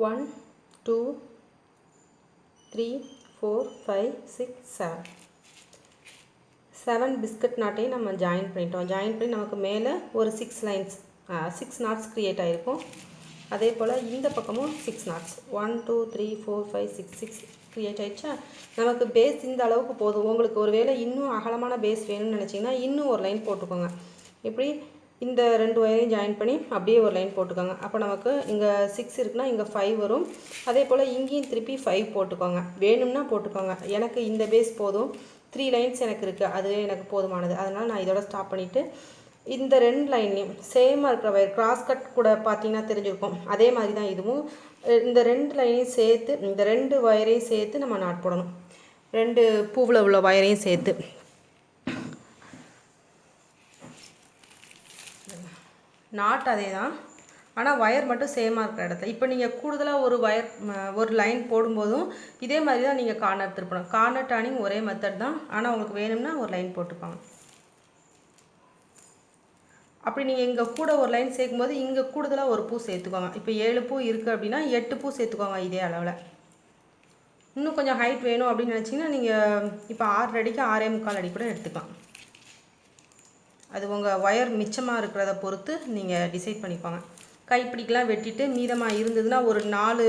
1 2 3 4 5 6 7 biscuit நாட்டையும் நம்ம join பண்ணிட்டோம். ஜாயின் பண்ணி நமக்கு மேலே ஒரு 6 லைன்ஸ் 6 knots க்ரியேட் ஆகிருக்கும். அதே போல் இந்த பக்கமும் 6 knots 1 2 3 4 5 6 க்ரியேட் ஆகிடுச்சா. நமக்கு பேஸ் இந்த அளவுக்கு போதும். உங்களுக்கு ஒரு வேளை இன்னும் அகலமான பேஸ் வேணும்னு நினச்சிங்கன்னா இன்னும் ஒரு லைன் போட்டுக்கோங்க. இப்படி இந்த 2 ஒயரையும் ஜாயின் பண்ணி அப்படியே ஒரு லைன் போட்டுக்கோங்க. அப்போ நமக்கு இங்கே 6 இருக்குன்னா இங்கே 5 வரும். அதே போல் இங்கேயும் திருப்பி 5 போட்டுக்கோங்க. வேணும்னா போட்டுக்கோங்க. எனக்கு இந்த பேஸ் போதும். 3 லைன்ஸ் எனக்கு இருக்குது, அது எனக்கு போதுமானது. அதனால் நான் இதோட ஸ்டாப் பண்ணிவிட்டு இந்த 2 லைன்லையும் சேமாக இருக்கிற ஒயர் கிராஸ் கட் கூட பார்த்தீங்கன்னா தெரிஞ்சிருக்கும். அதே மாதிரி தான் இதுவும். இந்த 2 லைனையும் சேர்த்து இந்த 2 ஒயரையும் சேர்த்து நம்ம நாட் போடணும். 2 பூவில் உள்ள ஒயரையும் சேர்த்து நாட் அதே தான், ஆனால் ஒயர் மட்டும் சேமாக இருக்கிற இடத்துல. இப்போ நீங்கள் கூடுதலாக ஒரு லைன் போடும்போதும் இதே மாதிரி தான் நீங்கள் கார்னர் திருப்பணும். கார்னர் டர்னிங் ஒரே மெத்தட் தான், ஆனால் உங்களுக்கு வேணும்னா ஒரு லைன் போட்டுப்பாங்க. அப்படி நீங்கள் இங்கே கூட ஒரு லைன் சேர்க்கும்போது இங்கே கூடுதலாக ஒரு பூ சேர்த்துக்கோங்க. இப்போ 7 பூ இருக்குது அப்படின்னா 8 பூ சேர்த்துக்கோங்க இதே அளவில். இன்னும் கொஞ்சம் ஹைட் வேணும் அப்படின்னு நினச்சிங்கன்னா நீங்கள் இப்போ 6 அடிக்கு 6.25 அடி கூட எடுத்துக்கலாம். அது உங்கள் ஒயர் மிச்சமாக இருக்கிறத பொறுத்து நீங்கள் டிசைட் பண்ணிப்பாங்க. கைப்பிடிக்கெலாம் வெட்டிட்டு மீதமாக இருந்ததுன்னா ஒரு 4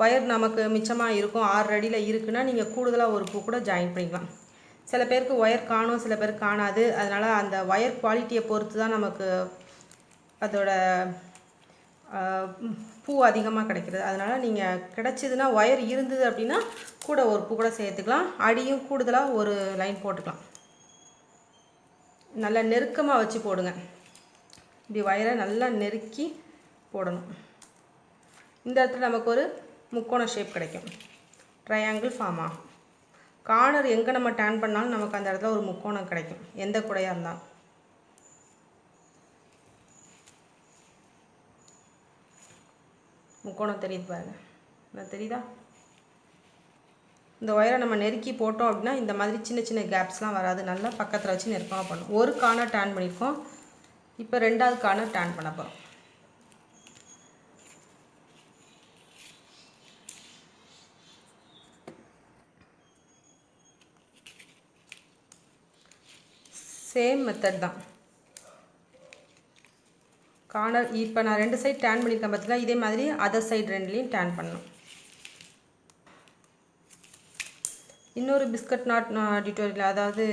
ஒயர் நமக்கு மிச்சமாக இருக்கும். 6 அடியில் இருக்குன்னா நீங்கள் கூடுதலாக ஒரு பூ கூட ஜாயின் பண்ணிக்கலாம். சில பேருக்கு ஒயர் காணும், சில பேருக்கு காணாது. அதனால் அந்த ஒயர் குவாலிட்டியை பொறுத்து தான் நமக்கு அதோட பூ அதிகமாக கிடைக்கிறது. அதனால் நீங்கள் கிடச்சிதுன்னா ஒயர் இருந்தது அப்படின்னா கூட ஒரு பூ கூட சேர்த்துக்கலாம். அடியும் கூடுதலாக ஒரு லைன் போட்டுக்கலாம். நல்லா நெருக்கமாக வச்சு போடுங்க. இப்படி ஒயரை நல்லா நெருக்கி போடணும். இந்த இடத்துல நமக்கு ஒரு முக்கோண ஷேப் கிடைக்கும். ட்ரையாங்கிள் ஃபார்ம் ஆகும். கார்னர் எங்கே நம்ம டர்ன் பண்ணாலும் நமக்கு அந்த இடத்துல ஒரு முக்கோணம் கிடைக்கும், எந்த கூடையாக இருந்தாலும். முக்கோணம் தெரியுது பாருங்க, நான் தெரியுதா? இந்த ஒயரை நம்ம நெருக்கி போட்டோம் அப்படின்னா இந்த மாதிரி சின்ன சின்ன கேப்ஸ்லாம் வராது. நல்லா பக்கத்தில் வச்சு நெருக்கமாக பண்ணும். ஒரு கார்னர் டர்ன் பண்ணியிருக்கோம். இப்போ 2வது கார்னர் டர்ன் பண்ண போகிறோம். சேம் மெத்தட் தான். கார்னர் இப்போ நான் 2 சைடு டர்ன் பண்ணியிருக்கேன் பார்த்தீங்களா, இதே மாதிரி அதர் சைடு 2லேயும் டர்ன் பண்ணணும். இன்னொரு பிஸ்கட் நாட் டியூட்டோரியல், அதாவது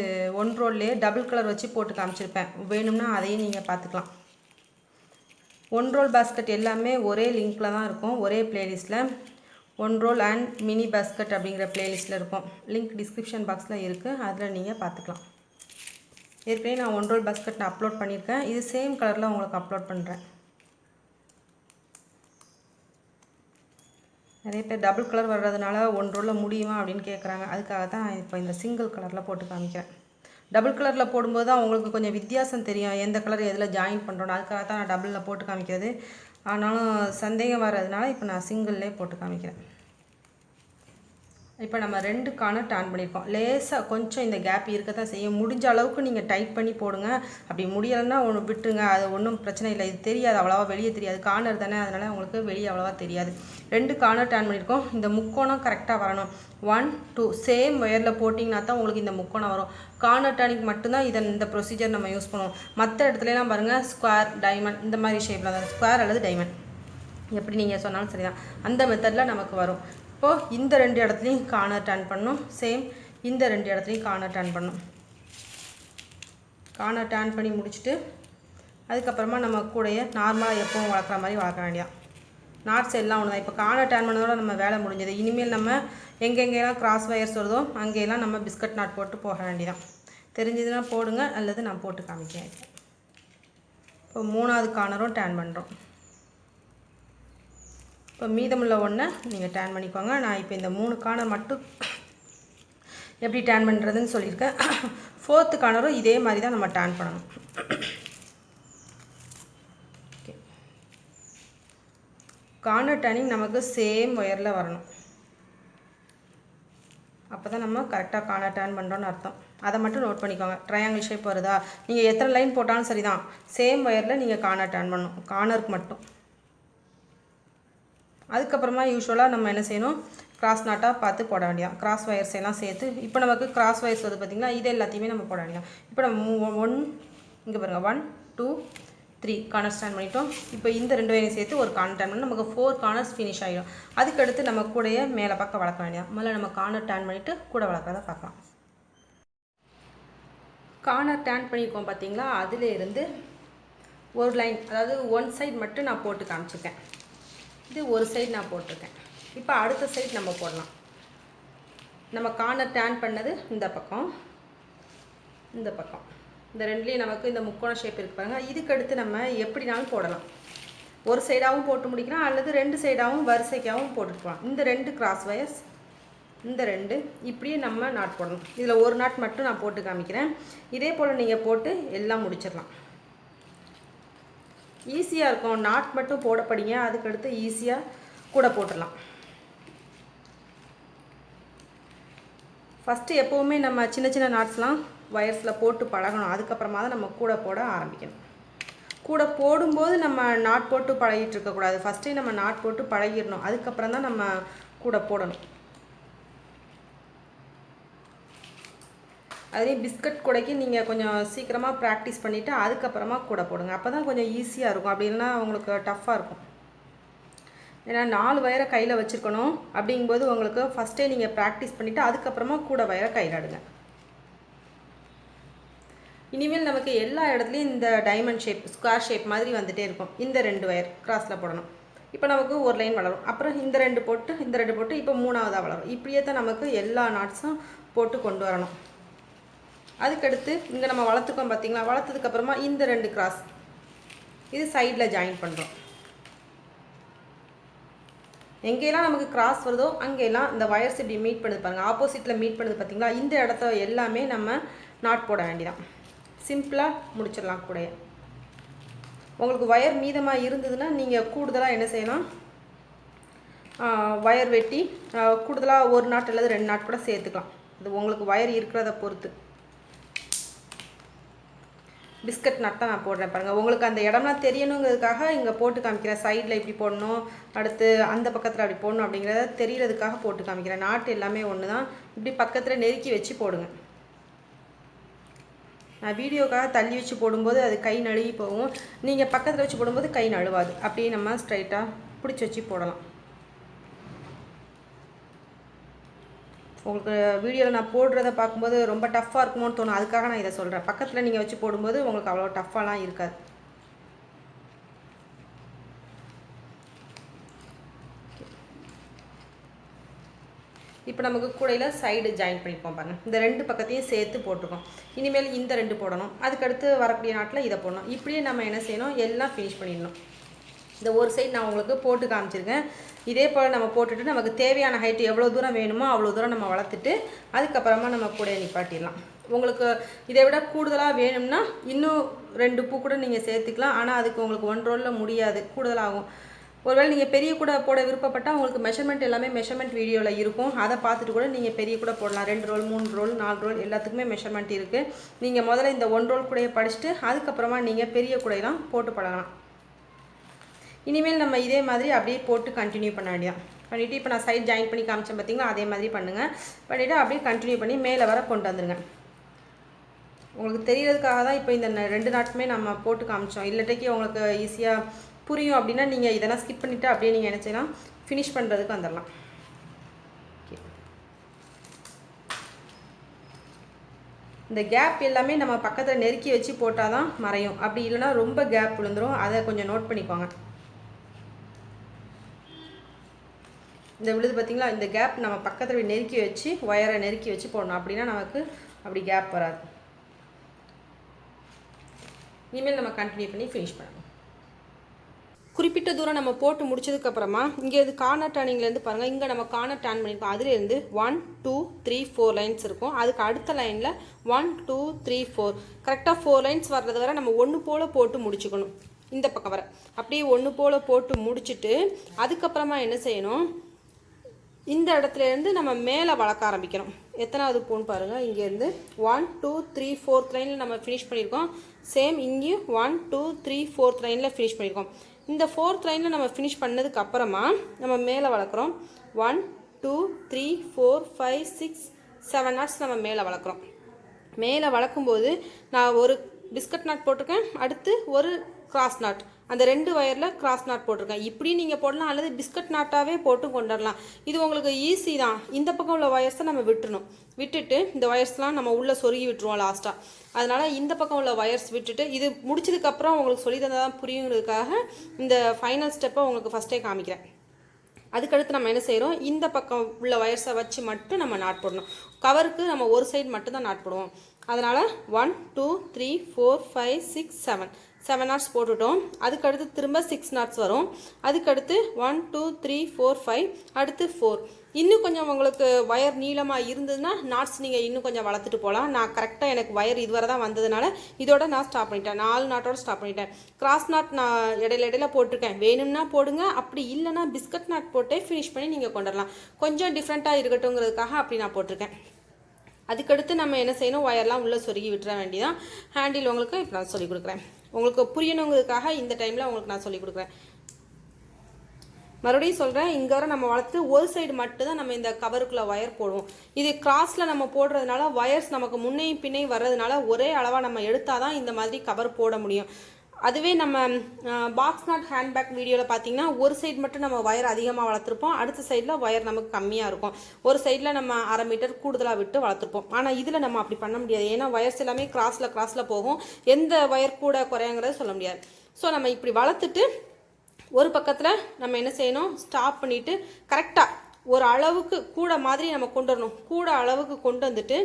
1 ரோல்லையே டபுள் கலர் வச்சு போட்டு காமிச்சிருப்பேன். வேணும்னா அதையும் நீங்கள் பார்த்துக்கலாம். 1 ரோல் பாஸ்கெட் எல்லாமே ஒரே லிங்க்கில் தான் இருக்கும், ஒரே பிளேலிஸ்ட்டில். 1 ரோல் அண்ட் மினி பாஸ்கெட் அப்படிங்கிற பிளேலிஸ்ட்டில் இருக்கும். லிங்க் டிஸ்கிரிப்ஷன் பாக்ஸில் இருக்குது, அதில் நீங்கள் பார்த்துக்கலாம். ஏற்கனவே நான் 1 ரோல் பாஸ்கெட் நான் அப்லோட் பண்ணியிருக்கேன். இது சேம் கலரில் உங்களுக்கு அப்லோட் பண்ணுறேன். நிறைய பேர் டபுள் கலர் வர்றதுனால 1 ரோலில் முடியுமா அப்படின்னு கேட்குறாங்க. அதுக்காக தான் இப்போ இந்த சிங்கிள் கலரில் போட்டு காமிக்கிறேன். டபுள் கலரில் போடும்போது தான் உங்களுக்கு கொஞ்சம் வித்தியாசம் தெரியும், எந்த கலர் எதில் ஜாயின் பண்ணுறோன்னு. அதுக்காக தான் நான் டபுளில் போட்டு காமிக்கிறது. ஆனாலும் சந்தேகம் வர்றதுனால இப்போ நான் சிங்கிள்லேயே போட்டு காமிக்கிறேன். இப்போ நம்ம 2 கார்னர் டர்ன் பண்ணியிருக்கோம். லேசாக கொஞ்சம் இந்த கேப் இருக்க தான் செய்யும். முடிஞ்ச அளவுக்கு நீங்கள் டைட் பண்ணி போடுங்க. அப்படி முடியலைன்னா ஒன்று விட்டுருங்க, அது ஒன்றும் பிரச்சனை இல்லை. இது தெரியாது, அவ்வளோவா வெளியே தெரியாது. கார்னர் தானே, அதனால் உங்களுக்கு வெளியே அவ்வளோவா தெரியாது. 2 கார்னர் டர்ன் பண்ணியிருக்கோம். இந்த முக்கோணம் கரெக்டாக வரணும். 1 2 சேம் ஒயரில் போட்டிங்கன்னா தான் உங்களுக்கு இந்த முக்கோணம் வரும். கார்னர் டர்னிங் மட்டும்தான் இந்த ப்ரொசீஜர் நம்ம யூஸ் பண்ணுவோம். மற்ற இடத்துலலாம் பாருங்கள், ஸ்கொயர் டைமண்ட் இந்த மாதிரி ஷேப்பில் தான், ஸ்கொயர் அல்லது டைமண்ட் எப்படி நீங்கள் சொன்னாலும் சரி தான், அந்த மெத்தடில் நமக்கு வரும். இப்போது இந்த 2 இடத்துலையும் கார்னர் டர்ன் பண்ணணும். சேம் இந்த 2 இடத்துலையும் கார்னர் டர்ன் பண்ணணும். கார்னர் டர்ன் பண்ணி முடிச்சுட்டு அதுக்கப்புறமா நம்ம கூடைய நார்மலாக எப்பவும் வளர்க்குற மாதிரி வளர்க்க வேண்டியதான். நாட்ஸ் எல்லாம் ஒன்று தான். இப்போ கார்னர் டர்ன் பண்ணதோட நம்ம வேலை முடிஞ்சது. இனிமேல் நம்ம எங்கெங்கெல்லாம் கிராஸ் வயர்ஸ் வருதோ அங்கேயெல்லாம் நம்ம பிஸ்கட் நாட் போட்டு போக வேண்டியதான். தெரிஞ்சதுன்னா போடுங்க, அல்லது நான் போட்டு காமிக்கிறேன். இப்போ 3வது கார்னரும் டர்ன் பண்ணுறோம். இப்போ மீதமுள்ள ஒன்றை நீங்கள் டர்ன் பண்ணிக்கோங்க. நான் இப்போ இந்த 3 கார்னர் மட்டும் எப்படி டர்ன் பண்ணுறதுன்னு சொல்லியிருக்கேன். 4th கார்னரும் இதே மாதிரி தான் நம்ம டர்ன் பண்ணணும். ஓகே, கார்னர் டர்னிங் நமக்கு சேம் ஒயரில் வரணும். அப்போ தான் நம்ம கரெக்டாக கார்னர் டர்ன் பண்ணுறோன்னு அர்த்தம். அதை மட்டும் நோட் பண்ணிக்கோங்க. ட்ரையாங்கிள் ஷேப் வருதா, நீங்கள் எத்தனை லைன் போட்டாலும் சரி தான், சேம் ஒயரில் நீங்கள் கார்னர் டர்ன் பண்ணணும். கார்னருக்கு மட்டும் அதுக்கப்புறமா யூஸ்வலாக நம்ம என்ன செய்யணும், கிராஸ் நாட்டாக பார்த்து போட வேண்டியதான். கிராஸ் ஒயர்ஸ் எல்லாம் சேர்த்து இப்போ நமக்கு கிராஸ் ஒயர்ஸ் வந்து பார்த்திங்கன்னா இது எல்லாத்தையுமே நம்ம போட வேண்டியதான். இப்போ நம்ம இங்கே பாருங்கள் 1 2 3 கார்னர் ஸ்டாண்ட் பண்ணிட்டோம். இப்போ இந்த 2 வயரையும் சேர்த்து ஒரு கார்னர் டேன் பண்ணி நமக்கு 4 கார்னர்ஸ் ஃபினிஷ் ஆகிடும். அதுக்கடுத்து நம்ம கூடைய மேலே பக்கம் வளர்க்க வேண்டியதான். முதல்ல நம்ம கார்னர் டேன் பண்ணிவிட்டு கூட வளர்க்குறத பார்க்கலாம். கார்னர் டேன் பண்ணியிருக்கோம் பார்த்தீங்களா, அதிலேருந்து ஒரு லைன், அதாவது ஒன் சைடு மட்டும் நான் போட்டு காமிச்சிருக்கேன். இது ஒரு சைடு நான் போட்டிருக்கேன். இப்போ அடுத்த சைடு நம்ம போடலாம். நம்ம கார்னர் டேன் பண்ணது இந்த பக்கம், இந்த பக்கம், இந்த ரெண்டுலேயும் நமக்கு இந்த முக்கோண ஷேப் இருக்கு பாருங்கள். இதுக்கடுத்து நம்ம எப்படினாலும் போடலாம். ஒரு சைடாகவும் போட்டு முடிக்கலாம், அல்லது 2 சைடாகவும் வரிசைக்காகவும் போட்டுக்கலாம். இந்த 2 கிராஸ் வயர்ஸ், இந்த 2 இப்படியே நம்ம நாட் போடணும். இதில் ஒரு நாட் மட்டும் நான் போட்டு காமிக்கிறேன். இதே போல் நீங்கள் போட்டு எல்லாம் முடிச்சிடலாம். ஈஸியாக இருக்கும். நாட் மட்டும் போட படிங்க, அதுக்கடுத்து ஈஸியாக கூட போட்டுடலாம். ஃபஸ்ட்டு எப்போவுமே நம்ம சின்ன சின்ன நாட்ஸ்லாம் வயர்ஸில் போட்டு பழகணும். அதுக்கப்புறமா தான் நம்ம கூட போட ஆரம்பிக்கணும். கூட போடும்போது நம்ம நாட் போட்டு பழகிட்டு இருக்கக்கூடாது. ஃபஸ்ட்டே நம்ம நாட் போட்டு பழகிடணும். அதுக்கப்புறம் தான் நம்ம கூட போடணும். அதே பிஸ்கட் கூடைக்கு நீங்கள் கொஞ்சம் சீக்கிரமாக ப்ராக்டிஸ் பண்ணிவிட்டு அதுக்கப்புறமா கூட போடுங்க. அப்போ தான் கொஞ்சம் ஈஸியாக இருக்கும். அப்படி இல்லைன்னா உங்களுக்கு டஃப்பாக இருக்கும். ஏன்னா 4 வயரை கையில் வச்சுருக்கணும். அப்படிங்கும்போது உங்களுக்கு ஃபஸ்ட்டே நீங்கள் ப்ராக்டிஸ் பண்ணிவிட்டு அதுக்கப்புறமா கூட வயரை கையில் அடுங்க. இனிமேல் நமக்கு எல்லா இடத்துலையும் இந்த டைமண்ட் ஷேப், ஸ்கொயர் ஷேப் மாதிரி வந்துகிட்டே இருக்கும். இந்த 2 வயர் கிராஸில் போடணும். இப்போ நமக்கு ஒரு லைன் வளரும். அப்புறம் இந்த 2 போட்டு, இந்த 2 போட்டு, இப்போ 3ஆவதாக வளரும். இப்படியே தான் நமக்கு எல்லா நாட்ஸும் போட்டு கொண்டு வரணும். அதுக்கடுத்து இங்கே நம்ம வளர்த்துக்கோம் பார்த்தீங்களா, வளர்த்ததுக்கப்புறமா இந்த 2 கிராஸ் இது சைடில் ஜாயின் பண்ணுறோம். எங்கெல்லாம் நமக்கு கிராஸ் வருதோ அங்கெல்லாம் இந்த வயர்ஸ் இப்படி மீட் பண்ணுது பாருங்கள். ஆப்போசிட்டில் மீட் பண்ணுது பார்த்தீங்களா, இந்த இடத்த எல்லாமே நம்ம நாட் போட வேண்டியதான். சிம்பிளாக முடிச்சிடலாம் கூடைய. உங்களுக்கு வயர் மீதமாக இருந்ததுன்னா நீங்கள் கூடுதலாக என்ன செய்யலாம், வயர் வெட்டி கூடுதலாக ஒரு நாட் அல்லது 2 நாட் கூட சேர்த்துக்கலாம். அது உங்களுக்கு வயர் இருக்கிறத பொறுத்து. பிஸ்கட் நட் தான் நான் போடுறேன் பாருங்கள். உங்களுக்கு அந்த இடம்லாம் தெரியணுங்கிறதுக்காக இங்கே போட்டு காமிக்கிறேன். சைடில் இப்படி போடணும், அடுத்து அந்த பக்கத்தில் அப்படி போடணும் அப்படிங்கிறத தெரியறதுக்காக போட்டு காமிக்கிறேன். நாட்டு எல்லாமே ஒன்று தான். இப்படி பக்கத்தில் நெருக்கி வச்சு போடுங்க. நான் வீடியோக்காக தள்ளி வச்சு போடும்போது அது கை நழுவி போகும். நீங்கள் பக்கத்தில் வச்சு போடும்போது கை நழுவாது. அப்படியே நம்ம ஸ்ட்ரைட்டாக பிடிச்சி வச்சு போடலாம். உங்களுக்கு வீடியோவில் நான் போடுறத பார்க்கும்போது ரொம்ப டஃப்பாக இருக்குமோன்னு தோணும். அதுக்காக நான் இதை சொல்கிறேன். பக்கத்தில் நீங்கள் வச்சு போடும்போது உங்களுக்கு அவ்வளோ டஃப்பாலாம் இருக்காது. இப்போ நமக்கு கூடையில் சைடு ஜாயின் பண்ணிப்போம் பாருங்கள். இந்த 2 பக்கத்தையும் சேர்த்து போட்டிருக்கோம். இனிமேல் இந்த 2 போடணும். அதுக்கடுத்து வரக்கூடிய நாட்டில் இதை போடணும். இப்படியே நம்ம என்ன செய்யணும், எல்லாம் ஃபினிஷ் பண்ணிடணும். இந்த ஒரு சைடு நான் உங்களுக்கு போட்டு காமிச்சிருக்கேன். இதே போல் நம்ம போட்டுட்டு நமக்கு தேவையான ஹைட்டு எவ்வளோ தூரம் வேணுமோ அவ்வளோ தூரம் நம்ம வளர்த்துட்டு அதுக்கப்புறமா நம்ம கூடையை நிப்பாட்டிடலாம். உங்களுக்கு இதை விட கூடுதலாக வேணும்னா இன்னும் 2 பூ கூட நீங்கள் சேர்த்துக்கலாம். ஆனால் அதுக்கு உங்களுக்கு 1 ரோலில் முடியாது, கூடுதலாகும். ஒருவேளை நீங்கள் பெரிய கூட போட விருப்பப்பட்டால் உங்களுக்கு மெஷர்மெண்ட் எல்லாமே மெஷர்மெண்ட் வீடியோவில் இருக்கும். அதை பார்த்துட்டு கூட நீங்கள் பெரிய கூட போடலாம். 2 ரோல் 3 ரோல் 4 ரோல் எல்லாத்துக்குமே மெஷர்மெண்ட் இருக்குது. நீங்கள் முதல்ல இந்த 1 ரோல் கூடையை படிச்சுட்டு அதுக்கப்புறமா நீங்கள் பெரிய கூடையெல்லாம் போட்டு பழகலாம். இனிமேல் நம்ம இதே மாதிரி அப்படியே போட்டு கண்டினியூ பண்ண வேண்டியதான். பண்ணிவிட்டு இப்போ நான் சைட் ஜாயின் பண்ணி காமிச்சேன் பார்த்தீங்களா, அதே மாதிரி பண்ணுங்கள். பண்ணிவிட்டு அப்படியே கண்டினியூ பண்ணி மேலே வர கொண்டு வந்துடுங்க. உங்களுக்கு தெரியறதுக்காக தான் இப்போ இந்த 2 நாட்டுமே நம்ம போட்டு காமிச்சோம். இல்லாட்டிக்கு உங்களுக்கு ஈஸியாக புரியும் அப்படின்னா நீங்கள் இதெல்லாம் ஸ்கிப் பண்ணிவிட்டு அப்படியே நீங்கள் என்ன செய்யலாம், ஃபினிஷ் பண்ணுறதுக்கு வந்துடலாம். இந்த கேப் எல்லாமே நம்ம பக்கத்தில் நெருக்கி வச்சு போட்டால் தான் மறையும். அப்படி இல்லைனா ரொம்ப கேப் விழுந்துடும். அதை கொஞ்சம் நோட் பண்ணிக்கோங்க. இந்த விழுது பார்த்திங்களா, இந்த கேப் நம்ம பக்கத்தில் நெருக்கி வச்சு ஒயரை நெருக்கி வச்சு போடணும். அப்படின்னா நமக்கு அப்படி கேப் வராது. இனிமேல் நம்ம கண்டினியூ பண்ணி ஃபினிஷ் பண்ணணும். குறிப்பிட்ட தூரம் நம்ம போட்டு முடிச்சதுக்கப்புறமா இங்கே இது கார்னர் டர்னிங்லேருந்து பாருங்கள். இங்கே நம்ம கார்னர் டர்ன் பண்ணியிருக்கோம். அதுலேருந்து 1 2 3 4 லைன்ஸ் இருக்கும். அதுக்கு அடுத்த லைனில் 1 2 3 4 கரெக்டாக 4 லைன்ஸ் வர்றது வரை நம்ம ஒன்று போல் போட்டு முடிச்சுக்கணும். இந்த பக்கம் வர அப்படியே ஒன்று போல் போட்டு முடிச்சுட்டு அதுக்கப்புறமா என்ன செய்யணும், இந்த இடத்துலேருந்து நம்ம மேலே வளர்க்க ஆரம்பிக்கணும். எத்தனாவது பூன்னு பாருங்கள். இங்கேருந்து 1 2 3 4th லைனில் நம்ம ஃபினிஷ் பண்ணியிருக்கோம். சேம் இங்கேயும் 1 2 3 4th லைனில் ஃபினிஷ் பண்ணியிருக்கோம். இந்த 4th லைனில் நம்ம ஃபினிஷ் பண்ணதுக்கு அப்புறமா நம்ம மேலே வளர்க்குறோம். 1 2 3 4 5 6 7 நாட்ஸ் நம்ம மேலே வளர்க்குறோம். மேலே வளர்க்கும்போது நான் ஒரு பிஸ்கட் நாட் போட்டிருக்கேன், அடுத்து ஒரு கிராஸ் நாட், அந்த 2 வயரில் கிராஸ் நாட் போட்டிருக்கேன். இப்படி நீங்கள் போடலாம், அல்லது பிஸ்கட் நாட்டாகவே போட்டு கொண்டு வரலாம். இது உங்களுக்கு ஈஸி தான். இந்த பக்கம் உள்ள வயர்ஸை நம்ம விட்டுட்டு இந்த வயர்ஸ்லாம் நம்ம உள்ளே சொருகி விட்டுருவோம் லாஸ்ட்டாக. அதனால் இந்த பக்கம் உள்ள வயர்ஸ் விட்டுட்டு இது முடிச்சதுக்கப்புறம் உங்களுக்கு சொல்லி தந்தால் தான் புரியுங்கிறதுக்காக இந்த ஃபைனல் ஸ்டெப்பை உங்களுக்கு ஃபஸ்ட்டே காமிக்கிறேன். அதுக்கடுத்து நம்ம என்ன செய்கிறோம், இந்த பக்கம் உள்ள வயர்ஸை வச்சு மட்டும் நம்ம நாட் போடணும். கவருக்கு நம்ம ஒரு சைடு மட்டும் தான் நாட் போடுவோம். அதனால் 1 2 3 4 5 6 7 நாட்ஸ் போட்டுட்டோம். அதுக்கடுத்து திரும்ப 6 நாட்ஸ் வரும். அதுக்கடுத்து 1 2 3 4 5 அடுத்து 4. இன்னும் கொஞ்சம் உங்களுக்கு வயர் நீளமாக இருந்ததுன்னா நாட்ஸ் நீங்கள் இன்னும் கொஞ்சம் வளர்த்துட்டு போகலாம். நான் கரெக்டாக எனக்கு வயர் இதுவரை தான் வந்ததுனால இதோட நான் ஸ்டாப் பண்ணிட்டேன். 4 நாட்டோட ஸ்டாப் பண்ணிட்டேன். கிராஸ் நாட் நான் இடையில போட்டிருக்கேன், வேணும்னா போடுங்க, அப்படி இல்லைனா பிஸ்கட் நாட் போட்டே ஃபினிஷ் பண்ணி நீங்கள் கொண்டு வரலாம். கொஞ்சம் டிஃப்ரெண்ட்டாக இருக்கட்டுங்கிறதுக்காக அப்படி நான் போட்டிருக்கேன். அதுக்கடுத்து நம்ம என்ன செய்யணும், வயர்லாம் உள்ளே சொருகி விட்டுற வேண்டியதான். ஹேண்டில் உங்களுக்கு இப்போ நான் சொல்லிக் கொடுக்குறேன். உங்களுக்கு புரியணுங்கிறதுக்காக இந்த டைமில் உங்களுக்கு நான் சொல்லிக் கொடுக்குறேன். மறுபடியும் சொல்கிறேன், இங்கே வர நம்ம வளர்த்து ஒரு சைடு மட்டும்தான் நம்ம இந்த கவருக்குள்ளே வயர் போடுவோம். இது கிராஸில் நம்ம போடுறதுனால வயர்ஸ் நமக்கு முன்னையும் பின்னையும் வர்றதுனால ஒரே அளவாக நம்ம எடுத்தால் தான் இந்த மாதிரி கவர் போட முடியும். அதுவே நம்ம பாக்ஸ் நாட் ஹேண்ட்பேக் வீடியோவில் பார்த்தீங்கன்னா ஒரு சைடு மட்டும் நம்ம வயர் அதிகமாக வளர்த்துருப்போம், அடுத்த சைடில் வயர் நமக்கு கம்மியாக இருக்கும். ஒரு சைடில் நம்ம 1/2 மீட்டர் கூடுதலாக விட்டு வளர்த்துருப்போம். ஆனால் இதில் நம்ம அப்படி பண்ண முடியாது. ஏன்னா வயர்ஸ் எல்லாமே கிராஸில் போகும், எந்த வயர் கூட குறையாங்கிறத சொல்ல முடியாது. ஸோ நம்ம இப்படி வளர்த்துட்டு ஒரு பக்கத்தில் நம்ம என்ன செய்யணும், ஸ்டாப் பண்ணிவிட்டு கரெக்டாக ஒரு அளவுக்கு கூட மாதிரி நம்ம கொண்டு வரணும். கூட அளவுக்கு கொண்டு வந்துட்டு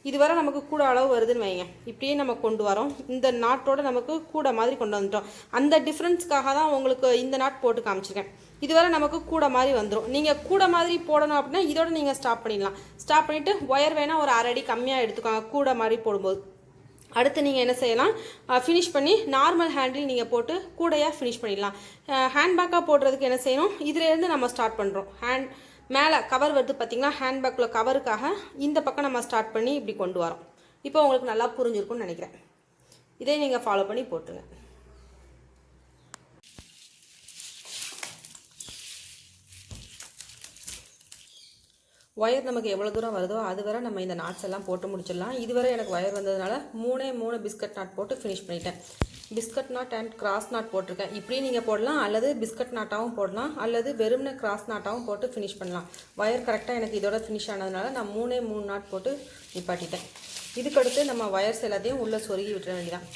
இதுவரை நமக்கு கூட அளவு வருதுன்னு வைங்க, இப்படியே நம்ம கொண்டு வரோம். இந்த நாட்டோட நமக்கு கூட மாதிரி கொண்டு வந்துட்டோம். அந்த டிஃப்ரென்ஸ்க்காக தான் உங்களுக்கு இந்த நாட் போட்டு காமிச்சிருக்கேன். இதுவரை நமக்கு கூட மாதிரி வந்துடும். நீங்கள் கூட மாதிரி போடணும் அப்படின்னா இதோட நீங்கள் ஸ்டாப் பண்ணிடலாம். ஸ்டாப் பண்ணிவிட்டு ஒயர் வேணால் ஒரு 1/2 அடி கம்மியாக எடுத்துக்கோங்க கூட மாதிரி போடும்போது. அடுத்து நீங்கள் என்ன செய்யலாம், ஃபினிஷ் பண்ணி நார்மல் ஹேண்டில் நீங்கள் போட்டு கூடையாக ஃபினிஷ் பண்ணிடலாம். ஹேண்ட்பேக்காக போடுறதுக்கு என்ன செய்யணும், இதிலேருந்து நம்ம ஸ்டார்ட் பண்ணுறோம். மேலே கவர் வருது பார்த்திங்களா, ஹேண்ட்பேக்கில் கவருக்காக இந்த பக்கம் நம்ம ஸ்டார்ட் பண்ணி இப்படி கொண்டு வரோம். இப்போ உங்களுக்கு நல்லா புரிஞ்சிருக்கும்னு நினைக்கிறேன். இதே நீங்கள் ஃபாலோ பண்ணி போட்டுருங்க. ஒயர் நமக்கு எவ்வளோ தூரம் வருதோ அது வரை நம்ம இந்த நாட்ஸ் எல்லாம் போட்டு முடிச்சிடலாம். இதுவரை எனக்கு ஒயர் வந்ததுனால 3 பிஸ்கட் நாட் போட்டு ஃபினிஷ் பண்ணிட்டேன். Biscuit not and cross not போட்டிருக்கேன். இப்படி நீங்கள் போடலாம், அல்லது பிஸ்கட் நாட்டாகவும் போடலாம், அல்லது வெறும்னே கிராஸ் நாட்டாகவும் போட்டு ஃபினிஷ் பண்ணலாம். ஒயர் கரெக்டாக எனக்கு இதோட ஃபினிஷ் ஆனதுனால நான் 3 நாட் போட்டு நிப்பாட்டிட்டேன். இதுக்கடுத்து நம்ம வயர்ஸ் எல்லாத்தையும் உள்ளே சொருகி விட்டுற வேண்டியதான்.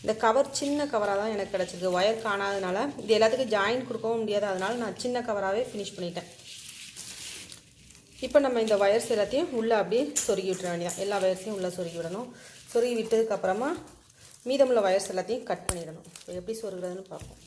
இந்த கவர் சின்ன கவராக தான் எனக்கு கிடச்சிருக்கு. ஒயர் காணாததுனால இது எல்லாத்துக்கும் ஜாயின் கொடுக்கவும் முடியாது, அதனால் நான் சின்ன கவராகவே ஃபினிஷ் பண்ணிட்டேன். இப்போ நம்ம இந்த வயர்ஸ் எல்லாத்தையும் உள்ளே அப்படியே சொருகி விட்டுற வேண்டியதான். எல்லா வயர்ஸையும் உள்ளே சொருகி விடணும். சொருகி விட்டதுக்கப்புறமா மீதமுள்ள வயர்ஸ் எல்லாத்தையும் கட் பண்ணிடணும். இப்போ எப்படி சொருகிறதுன்னு பார்ப்போம்.